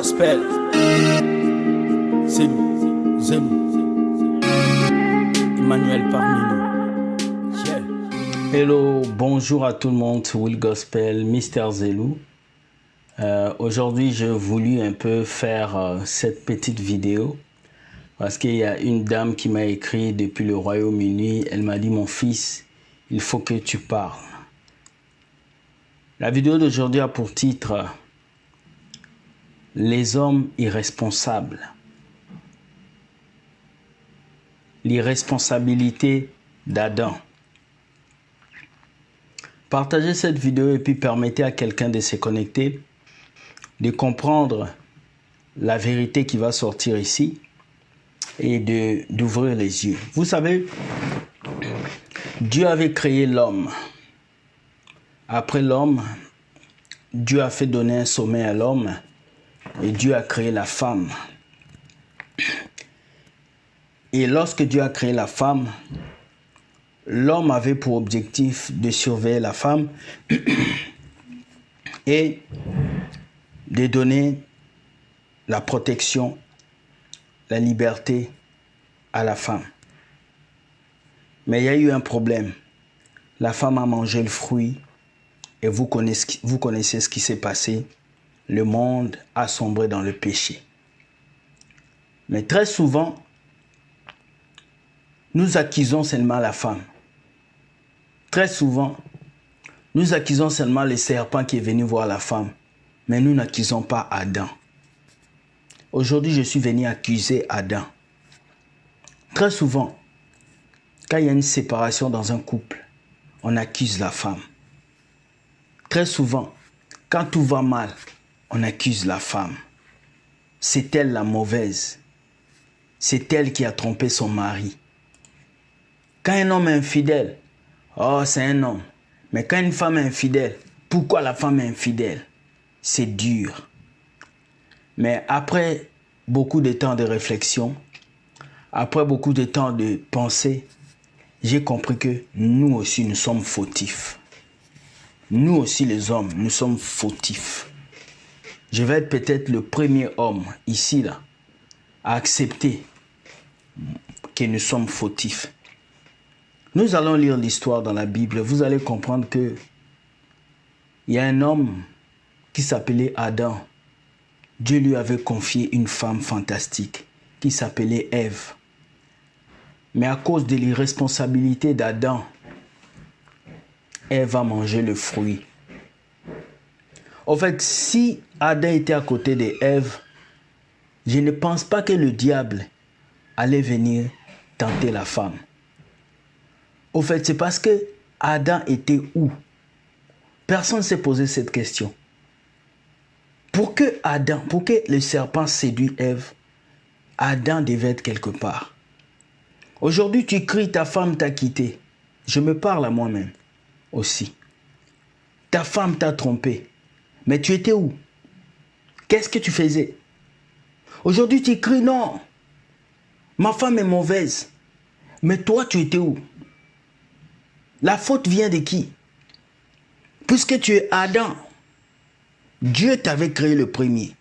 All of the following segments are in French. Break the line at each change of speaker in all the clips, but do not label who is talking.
Gospel. Zenu. Emmanuel parmi nous. Yeah.
Hello, bonjour à tout le monde, Will Gospel, Mister Zelou. Aujourd'hui, j'ai voulu un peu faire cette petite vidéo parce qu'il y a une dame qui m'a écrit depuis le Royaume-Uni. Elle m'a dit, mon fils, il faut que tu parles. La vidéo d'aujourd'hui a pour titre les hommes irresponsables. L'irresponsabilité d'Adam. Partagez cette vidéo et puis permettez à quelqu'un de se connecter, de comprendre la vérité qui va sortir ici et d'ouvrir les yeux. Vous savez, Dieu avait créé l'homme. Après l'homme, Dieu a fait donner un sommeil à l'homme et Dieu a créé la femme. Et lorsque Dieu a créé la femme, l'homme avait pour objectif de surveiller la femme et de donner la protection, la liberté à la femme. Mais il y a eu un problème. La femme a mangé le fruit et vous connaissez ce qui s'est passé. Le monde a sombré dans le péché. Mais très souvent, nous accusons seulement la femme. Très souvent, nous accusons seulement le serpent qui est venu voir la femme. Mais nous n'accusons pas Adam. Aujourd'hui, je suis venu accuser Adam. Très souvent, quand il y a une séparation dans un couple, on accuse la femme. Très souvent, quand tout va mal, on accuse la femme. C'est elle la mauvaise. C'est elle qui a trompé son mari. Quand un homme est infidèle, oh, c'est un homme. Mais quand une femme est infidèle, pourquoi la femme est infidèle? C'est dur. Mais après beaucoup de temps de réflexion, après beaucoup de temps de pensée, j'ai compris que nous aussi, nous sommes fautifs. Nous aussi, les hommes, nous sommes fautifs. Je vais être peut-être le premier homme ici, là, à accepter que nous sommes fautifs. Nous allons lire l'histoire dans la Bible. Vous allez comprendre que il y a un homme qui s'appelait Adam. Dieu lui avait confié une femme fantastique qui s'appelait Ève. Mais à cause de l'irresponsabilité d'Adam, Ève a mangé le fruit. En fait, si Adam était à côté d'Ève, je ne pense pas que le diable allait venir tenter la femme. Au fait, c'est parce que Adam était où? Personne ne s'est posé cette question. Pour que le serpent séduise Ève, Adam devait être quelque part. Aujourd'hui, tu cries, ta femme t'a quitté. Je me parle à moi-même aussi. Ta femme t'a trompé. Mais tu étais où? Qu'est-ce que tu faisais? Aujourd'hui, tu cries, non, ma femme est mauvaise. Mais toi, tu étais où? La faute vient de qui? Puisque tu es Adam, Dieu t'avait créé le premier.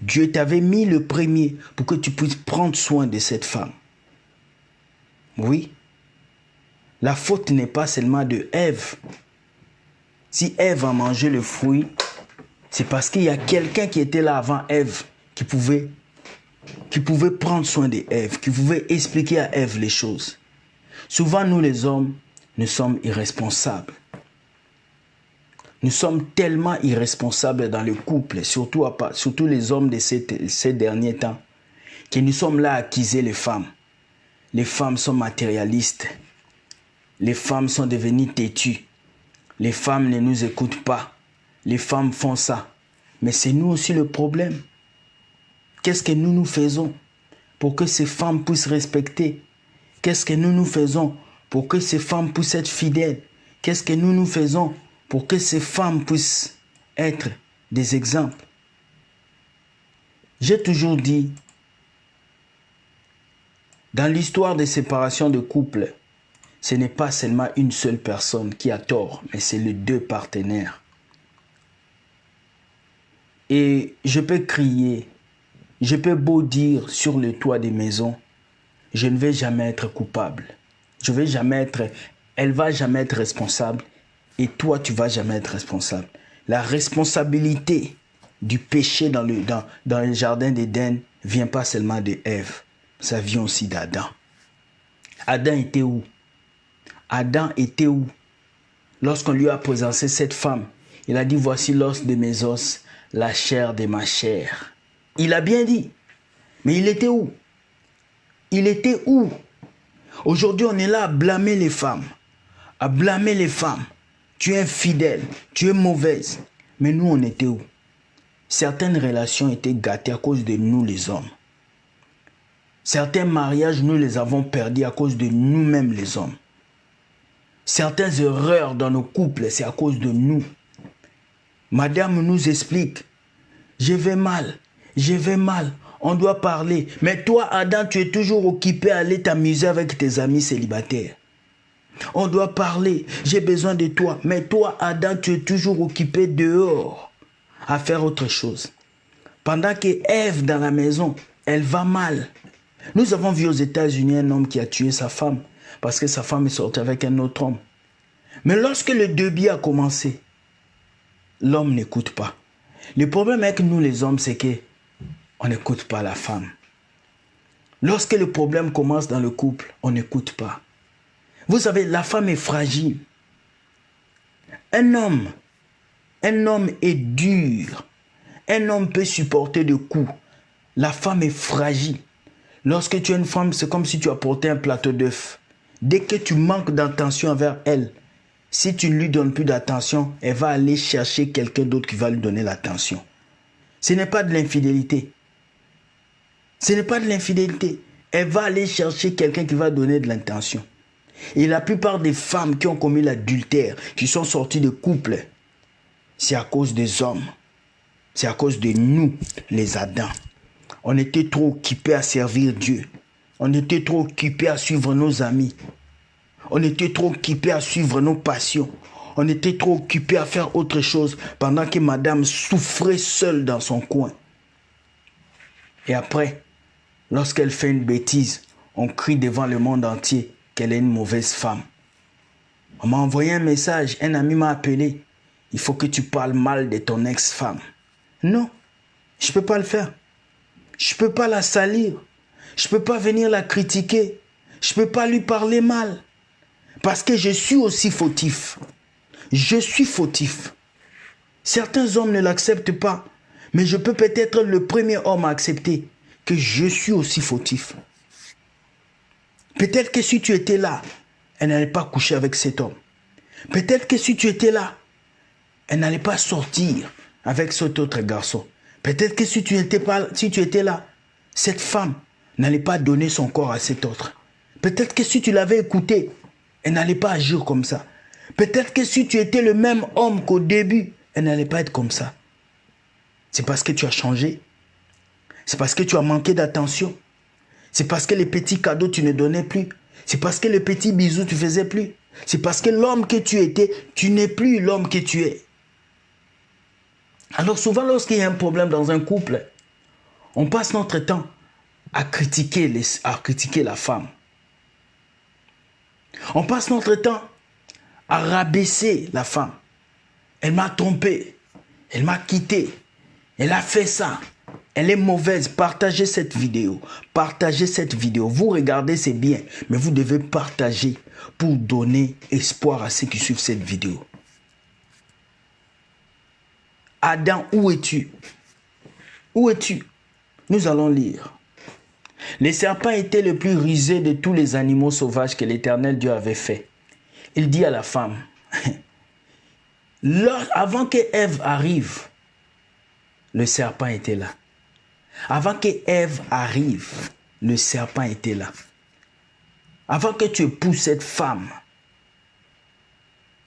Dieu t'avait mis le premier pour que tu puisses prendre soin de cette femme. Oui. La faute n'est pas seulement de Ève. Si Ève a mangé le fruit, c'est parce qu'il y a quelqu'un qui était là avant Ève qui pouvait prendre soin d'Ève, qui pouvait expliquer à Ève les choses. Souvent, nous les hommes, nous sommes irresponsables. Nous sommes tellement irresponsables dans le couple, surtout les hommes de ces derniers temps, que nous sommes là à accuser les femmes. Les femmes sont matérialistes. Les femmes sont devenues têtues. Les femmes ne nous écoutent pas. Les femmes font ça. Mais c'est nous aussi le problème. Qu'est-ce que nous faisons pour que ces femmes puissent respecter? Qu'est-ce que nous faisons pour que ces femmes puissent être fidèles? Qu'est-ce que nous faisons pour que ces femmes puissent être des exemples? J'ai toujours dit, dans l'histoire des séparations de couples, ce n'est pas seulement une seule personne qui a tort, mais c'est les deux partenaires. Et je peux crier, je peux beau dire sur le toit des maisons, je ne vais jamais être coupable. Je vais jamais être, elle va jamais être responsable et toi tu vas jamais être responsable. La responsabilité du péché dans le jardin d'Éden vient pas seulement de Ève, ça vient aussi d'Adam. Adam était où? Adam était où? Lorsqu'on lui a présenté cette femme, il a dit voici l'os de mes os, la chair de ma chair. Il a bien dit, mais il était où? Il était où? Aujourd'hui, on est là à blâmer les femmes. À blâmer les femmes. Tu es infidèle, tu es mauvaise. Mais nous, on était où? Certaines relations étaient gâtées à cause de nous, les hommes. Certains mariages, nous les avons perdus à cause de nous-mêmes, les hommes. Certaines erreurs dans nos couples, c'est à cause de nous. Madame nous explique, je vais mal, on doit parler. Mais toi, Adam, tu es toujours occupé à aller t'amuser avec tes amis célibataires. On doit parler, j'ai besoin de toi. Mais toi, Adam, tu es toujours occupé dehors à faire autre chose. Pendant que Ève, dans la maison, elle va mal. Nous avons vu aux États-Unis un homme qui a tué sa femme parce que sa femme est sortie avec un autre homme. Mais lorsque le débit a commencé, l'homme n'écoute pas. Le problème avec nous les hommes, c'est que on n'écoute pas la femme. Lorsque le problème commence dans le couple, on n'écoute pas. Vous savez, la femme est fragile. Un homme est dur. Un homme peut supporter des coups. La femme est fragile. Lorsque tu es une femme, c'est comme si tu apportais un plateau d'œufs. Dès que tu manques d'attention envers elle, si tu ne lui donnes plus d'attention, elle va aller chercher quelqu'un d'autre qui va lui donner l'attention. Ce n'est pas de l'infidélité. Ce n'est pas de l'infidélité. Elle va aller chercher quelqu'un qui va donner de l'attention. Et la plupart des femmes qui ont commis l'adultère, qui sont sorties de couple, c'est à cause des hommes. C'est à cause de nous, les Adams. On était trop occupés à servir Dieu. On était trop occupés à suivre nos amis. On était trop occupés à suivre nos passions. On était trop occupés à faire autre chose pendant que madame souffrait seule dans son coin. Et après, lorsqu'elle fait une bêtise, on crie devant le monde entier qu'elle est une mauvaise femme. On m'a envoyé un message, un ami m'a appelé. Il faut que tu parles mal de ton ex-femme. Non, je ne peux pas le faire. Je ne peux pas la salir. Je ne peux pas venir la critiquer. Je ne peux pas lui parler mal. Parce que je suis aussi fautif. Je suis fautif. Certains hommes ne l'acceptent pas. Mais je peux peut-être être le premier homme à accepter que je suis aussi fautif. Peut-être que si tu étais là, elle n'allait pas coucher avec cet homme. Peut-être que si tu étais là, elle n'allait pas sortir avec cet autre garçon. Peut-être que si tu étais là, cette femme n'allait pas donner son corps à cet autre. Peut-être que si tu l'avais écouté, elle n'allait pas agir comme ça. Peut-être que si tu étais le même homme qu'au début, elle n'allait pas être comme ça. C'est parce que tu as changé. C'est parce que tu as manqué d'attention. C'est parce que les petits cadeaux, tu ne donnais plus. C'est parce que les petits bisous, tu ne faisais plus. C'est parce que l'homme que tu étais, tu n'es plus l'homme que tu es. Alors souvent, lorsqu'il y a un problème dans un couple, on passe notre temps à critiquer la femme. On passe notre temps à rabaisser la femme. Elle m'a trompé. Elle m'a quitté. Elle a fait ça. Elle est mauvaise. Partagez cette vidéo. Partagez cette vidéo. Vous regardez, c'est bien. Mais vous devez partager pour donner espoir à ceux qui suivent cette vidéo. Adam, où es-tu? Où es-tu? Nous allons lire. Les serpents étaient le plus rusé de tous les animaux sauvages que l'Éternel Dieu avait fait. Il dit à la femme, avant que Ève arrive, le serpent était là. Avant que Ève arrive, le serpent était là. Avant que tu épouses cette femme,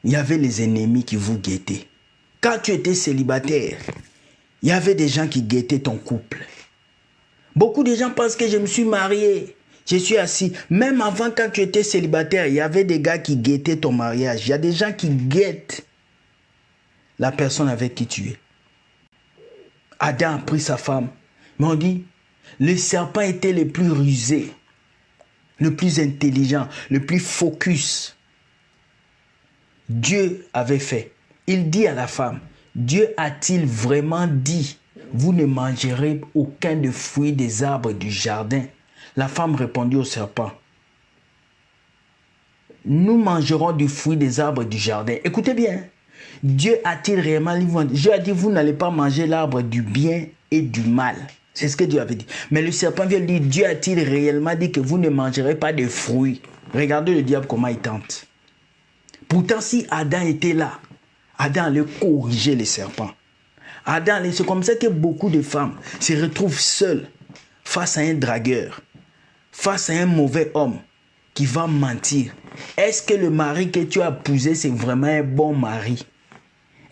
il y avait les ennemis qui vous guettaient. Quand tu étais célibataire, il y avait des gens qui guettaient ton couple. Beaucoup de gens pensent que je me suis marié, je suis assis. Même avant, quand tu étais célibataire, il y avait des gars qui guettaient ton mariage. Il y a des gens qui guettent la personne avec qui tu es. Adam a pris sa femme. Mais on dit, le serpent était le plus rusé, le plus intelligent, le plus focus. Dieu avait fait. Il dit à la femme, Dieu a-t-il vraiment dit, vous ne mangerez aucun des fruits des arbres du jardin? La femme répondit au serpent, nous mangerons du fruit des arbres du jardin. Écoutez bien, Dieu a-t-il réellement dit, Dieu a dit, vous n'allez pas manger l'arbre du bien et du mal. C'est ce que Dieu avait dit. Mais le serpent vient dire, Dieu a-t-il réellement dit que vous ne mangerez pas de fruits? Regardez le diable comment il tente. Pourtant, si Adam était là, Adam allait corriger les serpents. C'est comme ça que beaucoup de femmes se retrouvent seules face à un dragueur, face à un mauvais homme qui va mentir. Est-ce que le mari que tu as épousé, c'est vraiment un bon mari?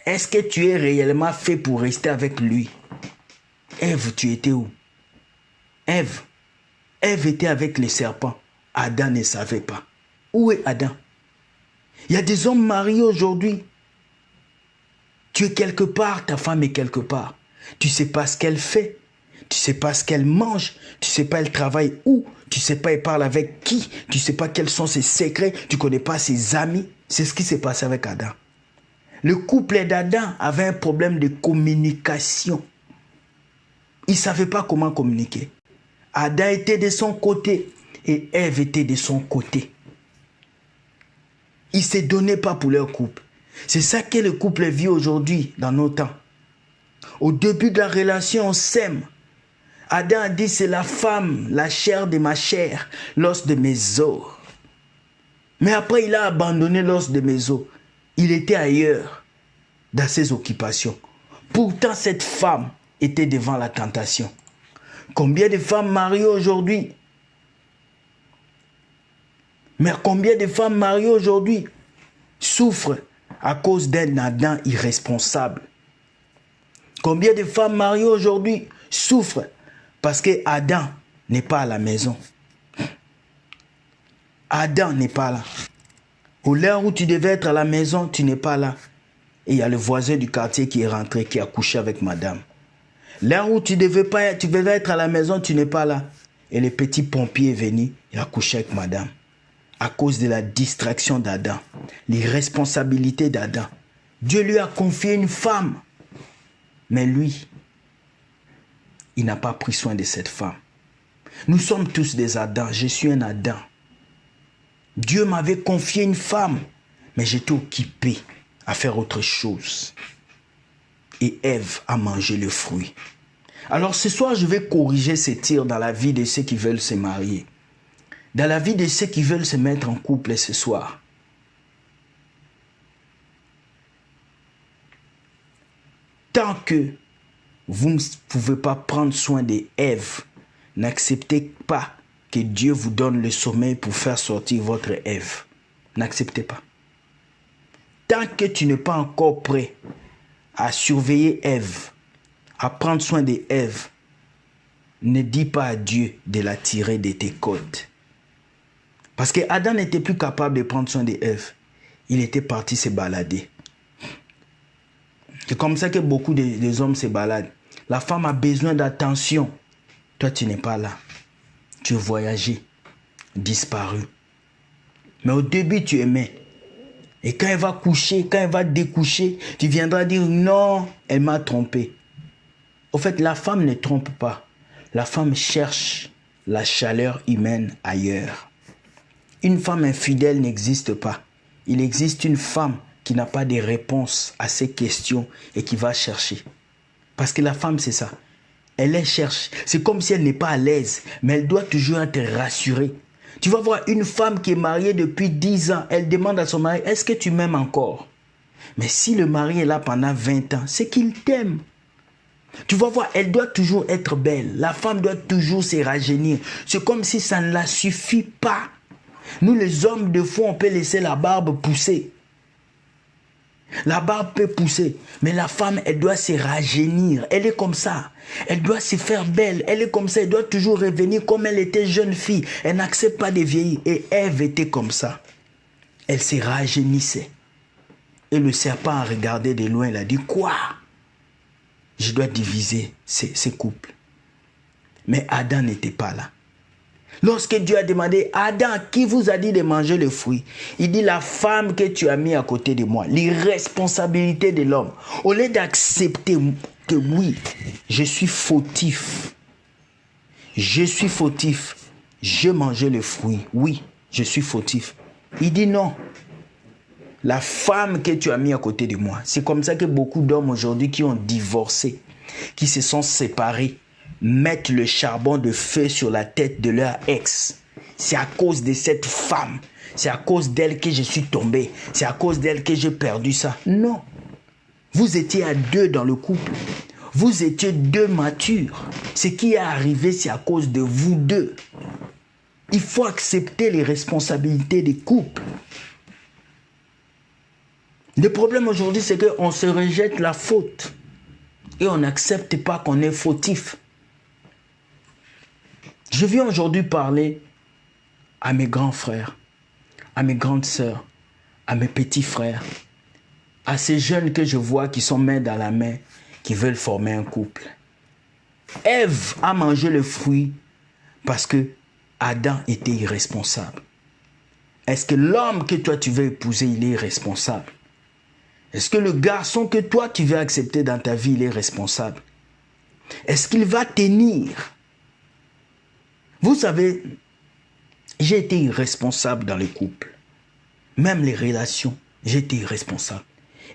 Est-ce que tu es réellement fait pour rester avec lui? Ève, tu étais où? Ève était avec les serpents. Adam ne savait pas. Où est Adam? Il y a des hommes mariés aujourd'hui. Tu es quelque part, ta femme est quelque part. Tu ne sais pas ce qu'elle fait. Tu ne sais pas ce qu'elle mange. Tu ne sais pas elle travaille où. Tu ne sais pas elle parle avec qui. Tu ne sais pas quels sont ses secrets. Tu ne connais pas ses amis. C'est ce qui s'est passé avec Adam. Le couple d'Adam avait un problème de communication. Il ne savait pas comment communiquer. Adam était de son côté et Ève était de son côté. Ils ne se donnaient pas pour leur couple. C'est ça que le couple vit aujourd'hui dans nos temps. Au début de la relation, on s'aime. Adam a dit, c'est la femme, la chair de ma chair, l'os de mes os. Mais après, il a abandonné l'os de mes os. Il était ailleurs, dans ses occupations. Pourtant, cette femme était devant la tentation. Combien de femmes mariées aujourd'hui? Mais combien de femmes mariées aujourd'hui souffrent à cause d'un Adam irresponsable? Combien de femmes mariées aujourd'hui souffrent parce que Adam n'est pas à la maison? Adam n'est pas là. Au l'heure où tu devais être à la maison, tu n'es pas là. Et il y a le voisin du quartier qui est rentré, qui a couché avec madame. L'heure où tu devais être à la maison, tu n'es pas là. Et le petit pompier est venu, il a couché avec madame. À cause de la distraction d'Adam, l'irresponsabilité d'Adam. Dieu lui a confié une femme. Mais lui, il n'a pas pris soin de cette femme. Nous sommes tous des Adams. Je suis un Adam. Dieu m'avait confié une femme, mais j'étais occupé à faire autre chose. Et Ève a mangé le fruit. Alors ce soir, je vais corriger ces tirs dans la vie de ceux qui veulent se marier. Dans la vie de ceux qui veulent se mettre en couple ce soir. Tant que vous ne pouvez pas prendre soin d'Ève, n'acceptez pas que Dieu vous donne le sommeil pour faire sortir votre Ève. N'acceptez pas. Tant que tu n'es pas encore prêt à surveiller Ève, à prendre soin d'Ève, ne dis pas à Dieu de la tirer de tes côtes. Parce que Adam n'était plus capable de prendre soin d'Ève. Il était parti se balader. C'est comme ça que beaucoup des hommes se baladent. La femme a besoin d'attention. Toi, tu n'es pas là. Tu es voyagé, disparu. Mais au début, tu aimais. Et quand elle va coucher, quand elle va découcher, tu viendras dire non, elle m'a trompé. Au fait, la femme ne trompe pas. La femme cherche la chaleur humaine ailleurs. Une femme infidèle n'existe pas. Il existe une femme qui n'a pas de réponse à ces questions et qui va chercher. Parce que la femme, c'est ça. Elle les cherche. C'est comme si elle n'est pas à l'aise, mais elle doit toujours être rassurée. Tu vas voir une femme qui est mariée depuis 10 ans. Elle demande à son mari, est-ce que tu m'aimes encore? Mais si le mari est là pendant 20 ans, c'est qu'il t'aime. Tu vas voir, elle doit toujours être belle. La femme doit toujours se rajeunir. C'est comme si ça ne la suffit pas. Nous, les hommes, de fois, on peut laisser la barbe pousser. La barbe peut pousser, mais la femme, elle doit se rajeunir. Elle est comme ça. Elle doit se faire belle. Elle est comme ça. Elle doit toujours revenir comme elle était jeune fille. Elle n'accepte pas de vieillir. Et Ève était comme ça. Elle se rajeunissait. Et le serpent a regardé de loin. Il a dit, quoi? je dois diviser ces couples. Mais Adam n'était pas là. Lorsque Dieu a demandé, Adam, qui vous a dit de manger le fruit? Il dit, la femme que tu as mis à côté de moi. L'irresponsabilité de l'homme. Au lieu d'accepter que oui, je suis fautif. Je suis fautif. Je mangeais le fruit. Oui, je suis fautif. Il dit non. La femme que tu as mis à côté de moi. C'est comme ça que beaucoup d'hommes aujourd'hui qui ont divorcé, qui se sont séparés, mettent le charbon de feu sur la tête de leur ex. C'est à cause de cette femme. C'est à cause d'elle que je suis tombé. C'est à cause d'elle que j'ai perdu ça. Non. Vous étiez à deux dans le couple. Vous étiez deux matures. Ce qui est arrivé, c'est à cause de vous deux. Il faut accepter les responsabilités des couples. Le problème aujourd'hui, c'est qu'on se rejette la faute. Et on n'accepte pas qu'on est fautif. Je viens aujourd'hui parler à mes grands frères, à mes grandes sœurs, à mes petits frères, à ces jeunes que je vois qui sont main dans la main, qui veulent former un couple. Ève a mangé le fruit parce que Adam était irresponsable. Est-ce que l'homme que toi tu veux épouser, il est irresponsable? Est-ce que le garçon que toi tu veux accepter dans ta vie, il est responsable? Est-ce qu'il va tenir? Vous savez, j'ai été irresponsable dans les couples. Même les relations, j'ai été irresponsable.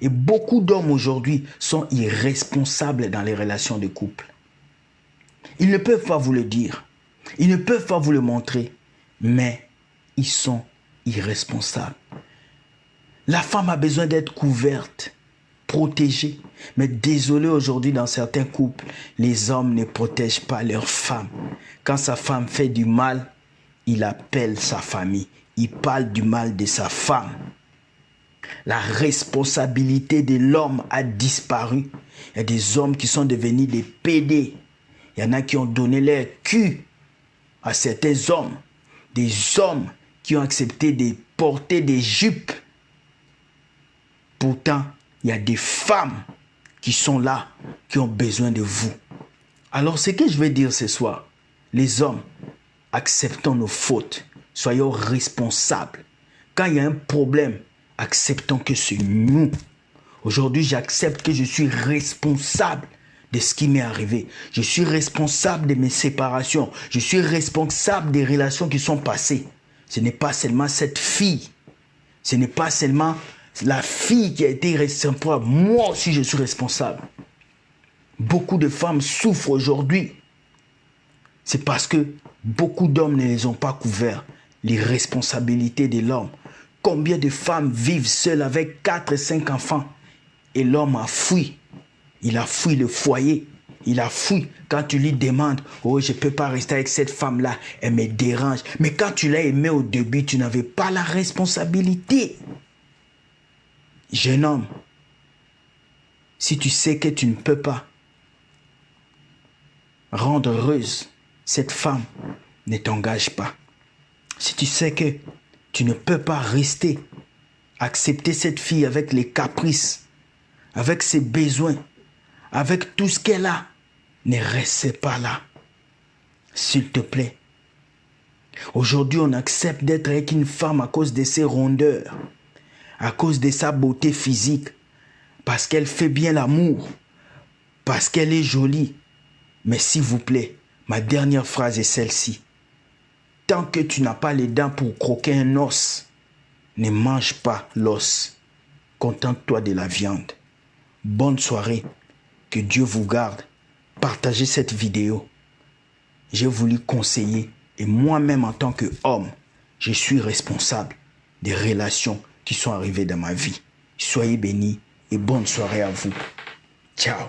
Et beaucoup d'hommes aujourd'hui sont irresponsables dans les relations de couple. Ils ne peuvent pas vous le dire. Ils ne peuvent pas vous le montrer. Mais ils sont irresponsables. La femme a besoin d'être couverte, protégée. Mais désolé, aujourd'hui, dans certains couples, les hommes ne protègent pas leur femme. Quand sa femme fait du mal, il appelle sa famille. Il parle du mal de sa femme. La responsabilité de l'homme a disparu. Il y a des hommes qui sont devenus des PD. Il y en a qui ont donné leur cul à certains hommes. Des hommes qui ont accepté de porter des jupes. Pourtant, il y a des femmes qui sont là, qui ont besoin de vous. Alors, ce que je vais dire ce soir, les hommes, acceptons nos fautes. Soyons responsables. Quand il y a un problème, acceptons que c'est nous. Aujourd'hui, j'accepte que je suis responsable de ce qui m'est arrivé. Je suis responsable de mes séparations. Je suis responsable des relations qui sont passées. Ce n'est pas seulement cette fille. Ce n'est pas seulement la fille qui a été responsable. Moi aussi, je suis responsable. Beaucoup de femmes souffrent aujourd'hui. C'est parce que beaucoup d'hommes ne les ont pas couverts. Les responsabilités de l'homme. Combien de femmes vivent seules avec 4 et 5 enfants? Et l'homme a fui. Il a fui le foyer. Il a fui. Quand tu lui demandes, oh, je ne peux pas rester avec cette femme-là, elle me dérange. Mais quand tu l'as aimée au début, tu n'avais pas la responsabilité. Jeune homme, si tu sais que tu ne peux pas rendre heureuse cette femme, ne t'engage pas. Si tu sais que tu ne peux pas rester, accepter cette fille avec les caprices, avec ses besoins, avec tout ce qu'elle a, ne reste pas là. S'il te plaît. Aujourd'hui, on accepte d'être avec une femme à cause de ses rondeurs, à cause de sa beauté physique, parce qu'elle fait bien l'amour, parce qu'elle est jolie. Mais s'il vous plaît, ma dernière phrase est celle-ci. Tant que tu n'as pas les dents pour croquer un os, ne mange pas l'os. Contente-toi de la viande. Bonne soirée. Que Dieu vous garde. Partagez cette vidéo. J'ai voulu conseiller. Et moi-même, en tant qu'homme, je suis responsable des relations qui sont arrivées dans ma vie. Soyez bénis et bonne soirée à vous. Ciao.